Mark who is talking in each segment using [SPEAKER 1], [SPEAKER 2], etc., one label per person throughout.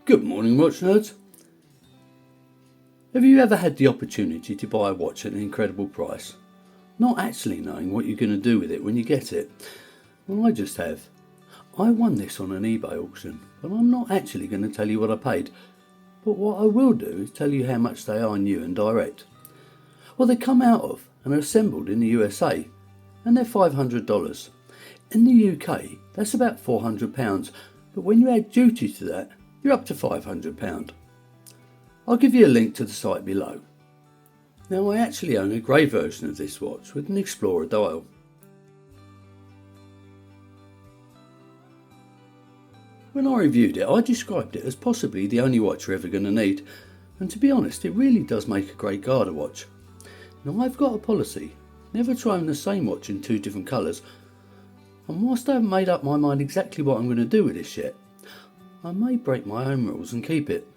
[SPEAKER 1] Good morning, watch nerds. Have you ever had the opportunity to buy a watch at an incredible price, not actually knowing what you're going to do with it when you get it? Well, I just have. I won this on an eBay auction, but I'm not actually going to tell you what I paid. But what I will do is tell you how much they are new and direct. Well, they come out of and are assembled in the USA, and they're $500. In the UK, that's about £400, but when you add duty to that, you're up to £500. I'll give you a link to the site below. Now, I actually own a grey version of this watch with an Explorer dial. When I reviewed it, I described it as possibly the only watch you're ever going to need, and to be honest, it really does make a great Garter watch. Now, I've got a policy, never to own the same watch in two different colours, and whilst I haven't made up my mind exactly what I'm going to do with this yet, I may break my own rules and keep it.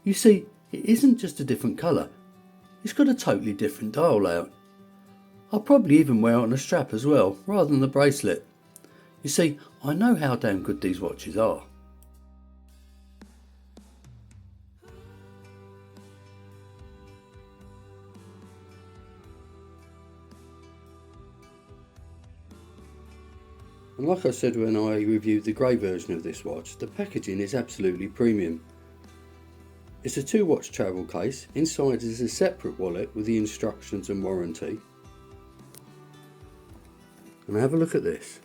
[SPEAKER 1] You see, it isn't just a different colour, it's got a totally different dial layout. I'll probably even wear it on a strap as well, rather than the bracelet. You see, I know how damn good these watches are. And like I said when I reviewed the grey version of this watch, the packaging is absolutely premium. It's a 2-watch travel case. Inside is a separate wallet with the instructions and warranty. And have a look at this.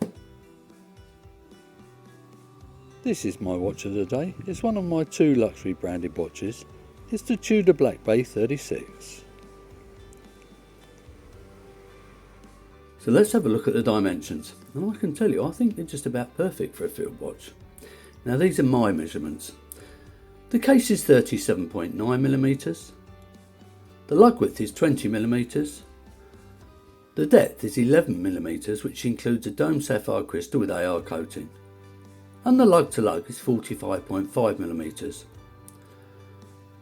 [SPEAKER 1] This is my watch of the day. It's one of my 2 luxury branded watches. It's the Tudor Black Bay 36. So let's have a look at the dimensions, and I can tell you I think they're just about perfect for a field watch. Now, these are my measurements. The case is 37.9mm, the lug width is 20mm, the depth is 11mm, which includes a domed sapphire crystal with AR coating, and the lug to lug is 45.5mm.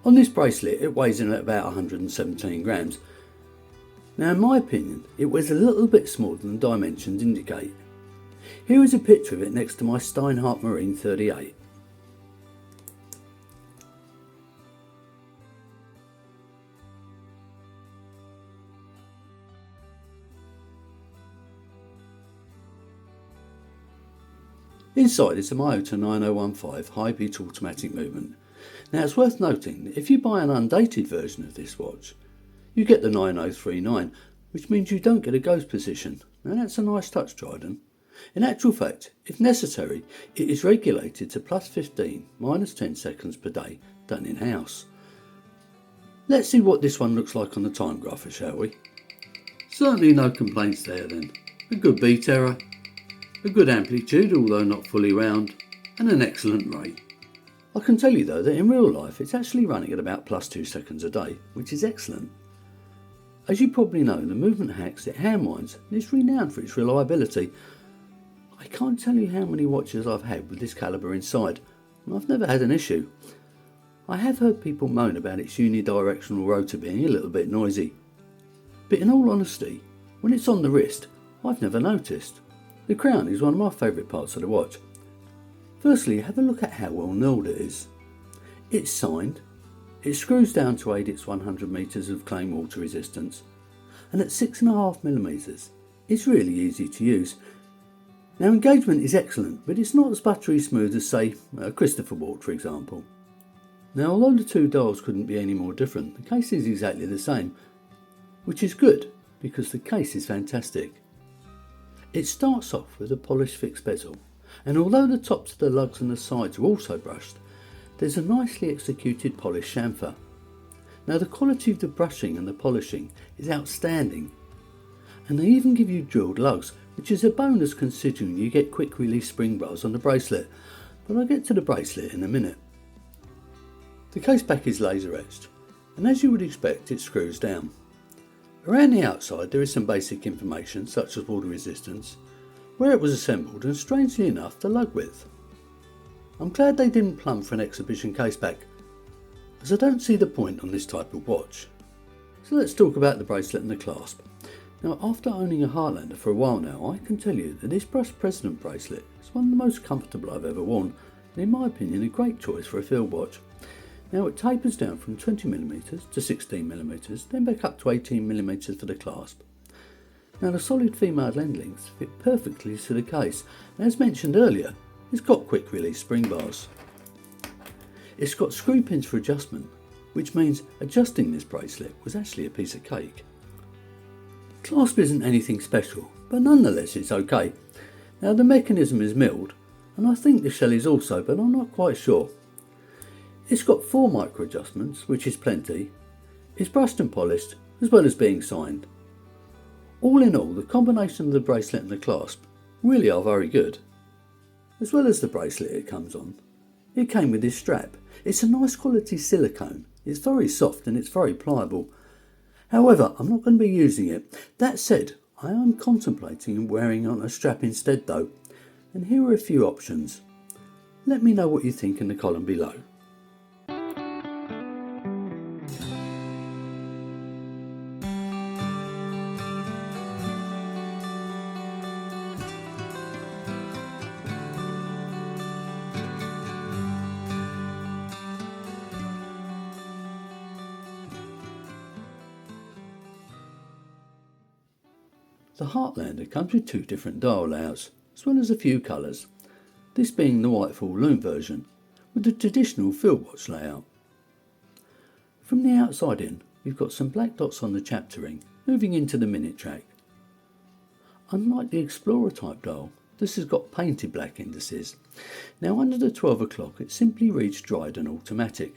[SPEAKER 1] On this bracelet it weighs in at about 117 grams. Now, in my opinion, it weighs a little bit smaller than the dimensions indicate. Here is a picture of it next to my Steinhardt Marine 38. Inside is a Miyota 9015 high beat automatic movement. Now, it's worth noting that if you buy an undated version of this watch, you get the 9039, which means you don't get a ghost position. Now, that's a nice touch, Dryden. In actual fact, if necessary, it is regulated to +15, -10 seconds per day, done in-house. Let's see what this one looks like on the time grapher, shall we? Certainly no complaints there then. A good beat error, a good amplitude, although not fully round, and an excellent rate. I can tell you though that in real life it's actually running at about +2 seconds a day, which is excellent. As you probably know, the movement hacks it hand winds and is renowned for its reliability. I can't tell you how many watches I've had with this calibre inside, and I've never had an issue. I have heard people moan about its unidirectional rotor being a little bit noisy, but in all honesty, when it's on the wrist, I've never noticed. The crown is one of my favourite parts of the watch. Firstly, have a look at how well knurled it is. It's signed. It screws down to aid its 100 metres of claim water resistance, and at 6.5mm, it's really easy to use. Now, engagement is excellent, but it's not as buttery smooth as, say, a Christopher watch, for example. Now, although the 2 dials couldn't be any more different, the case is exactly the same, which is good because the case is fantastic. It starts off with a polished fixed bezel, and although the tops of the lugs and the sides are also brushed, there's a nicely executed polished chamfer. Now, the quality of the brushing and the polishing is outstanding, and they even give you drilled lugs, which is a bonus considering you get quick release spring bars on the bracelet, but I'll get to the bracelet in a minute. The case back is laser etched, and as you would expect, it screws down. Around the outside there is some basic information such as water resistance, where it was assembled, and strangely enough the lug width. I'm glad they didn't plumb for an exhibition caseback, as I don't see the point on this type of watch. So let's talk about the bracelet and the clasp. Now, after owning a Heartlander for a while now, I can tell you that this brushed President bracelet is one of the most comfortable I've ever worn, and in my opinion a great choice for a field watch. Now it tapers down from 20mm to 16mm, then back up to 18mm for the clasp. Now the solid female end links fit perfectly to the case, and as mentioned earlier, it's got quick release spring bars. It's got screw pins for adjustment, which means adjusting this bracelet was actually a piece of cake. Clasp isn't anything special, but nonetheless it's okay. Now the mechanism is milled, and I think the shell is also, but I'm not quite sure. It's got 4 micro adjustments, which is plenty. It's brushed and polished, as well as being signed. All in all, the combination of the bracelet and the clasp really are very good. As well as the bracelet it comes on, it came with this strap. It's a nice quality silicone. It's very soft and it's very pliable. However, I'm not going to be using it. That said, I am contemplating wearing on a strap instead though, and here are a few options. Let me know what you think in the column below. The Heartlander comes with 2 different dial layouts, as well as a few colours, this being the Whitefall Lume version, with the traditional field watch layout. From the outside in, we've got some black dots on the chapter ring, moving into the minute track. Unlike the Explorer type dial, this has got painted black indices. Now under the 12 o'clock it simply reads Dryden automatic,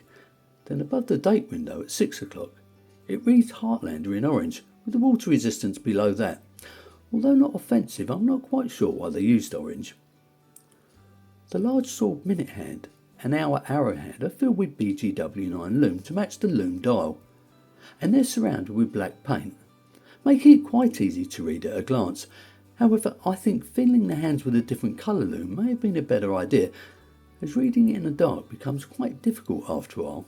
[SPEAKER 1] then above the date window at 6 o'clock it reads Heartlander in orange, with the water resistance below that. Although not offensive, I'm not quite sure why they used orange. The large sword minute hand and our arrow hand are filled with BGW9 Lume to match the Lume dial, and they're surrounded with black paint, making it quite easy to read at a glance. However, I think filling the hands with a different colour Lume may have been a better idea, as reading it in the dark becomes quite difficult after a while.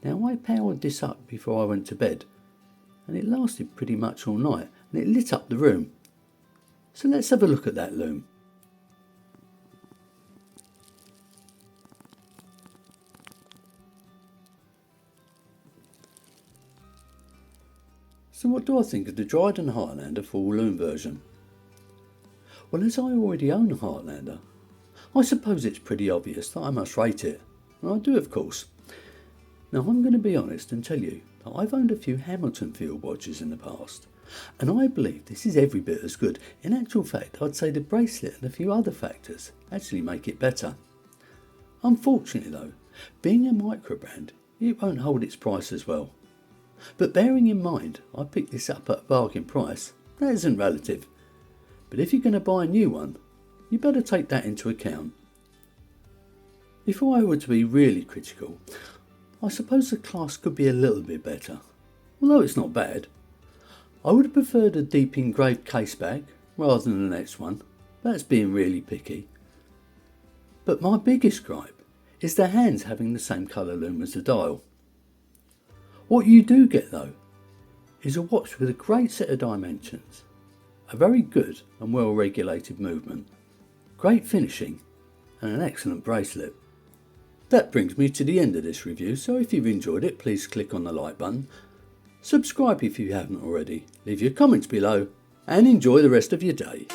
[SPEAKER 1] Now I powered this up before I went to bed, and it lasted pretty much all night, and it lit up the room. So let's have a look at that Lume. So what do I think of the Dryden Heartlander full Lume version? Well, as I already own a Heartlander, I suppose it's pretty obvious that I must rate it, and I do of course. Now I'm going to be honest and tell you that I've owned a few Hamilton field watches in the past, and I believe this is every bit as good. In actual fact, I'd say the bracelet and a few other factors actually make it better. Unfortunately though, being a micro brand, it won't hold its price as well. But bearing in mind I picked this up at a bargain price, that isn't relative. But if you're going to buy a new one, you better take that into account. If I were to be really critical, I suppose the clasp could be a little bit better, although it's not bad. I would have preferred a deep engraved case back rather than the next one. That's being really picky. But my biggest gripe is the hands having the same colour Lume as the dial. What you do get though is a watch with a great set of dimensions, a very good and well regulated movement, great finishing and an excellent bracelet. That brings me to the end of this review, so if you've enjoyed it please click on the like button. Subscribe if you haven't already, leave your comments below, and enjoy the rest of your day.